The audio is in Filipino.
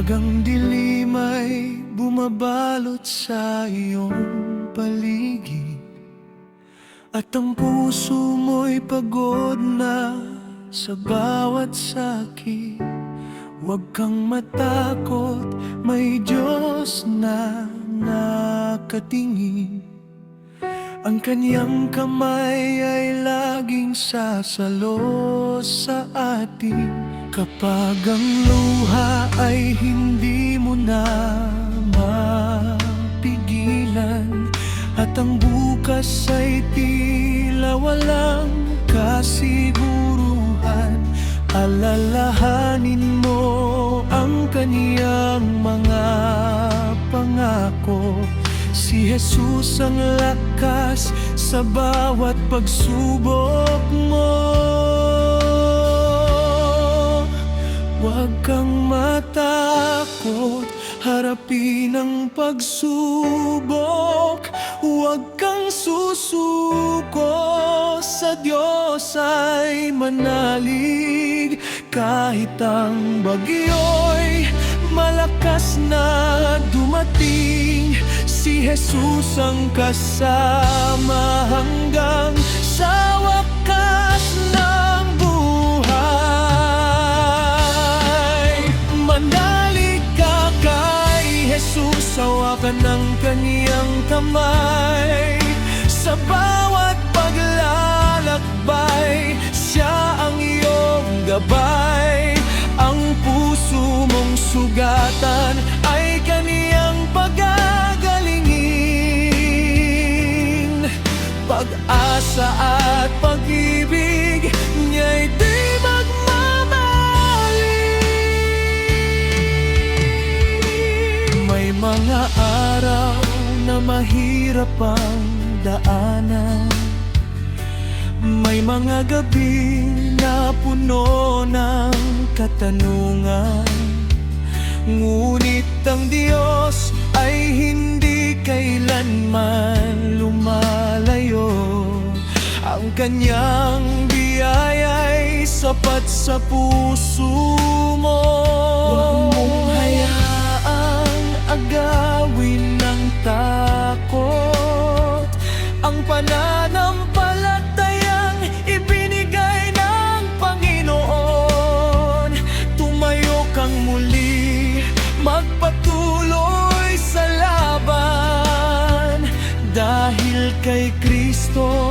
ang dilim ay bumabalot sa iyong paligid, at ang puso mo'y pagod na sa bawat sakit. Huwag kang matakot, may Diyos na nakatingin. Ang Kanyang kamay ay laging sasalo sa atin. Kapag ang luha ay hindi mo na mapigilan, at ang bukas ay tila walang kasiguruhan, alalahanin mo ang Kaniyang mga pangako. Si Jesus ang lakas sa bawat pagsubok mo. Huwag kang matakot, harapin ang pagsubok. Huwag kang susuko, sa Diyos ay manalig. Kahit ang bagyo'y malakas na dumating, si Jesus ang kasama hanggang sa wakas ng buhay. Manalig ka kay Jesus, hawakan ng Kaniyang kamay. Sa bawat paglalakbay, siya ang iyong gabay. Ang puso mong sugatan ay Kaniyang pagagalingin. Pag-asa at pag-ibig niya'y di magmamaling. May mga araw na mahirap ang daanan, may mga gabi na puno ng katanungan. Ngunit ang Diyos ay hindi kailanman lumalayo. Ang Kanyang biyaya'y sapat sa puso mo. Huwag mong hayaang agawin ng takot ang pananampalatayang ibinigay ng Panginoon. Tumayo kang muli, magpatuloy sa laban, dahil kay Kristo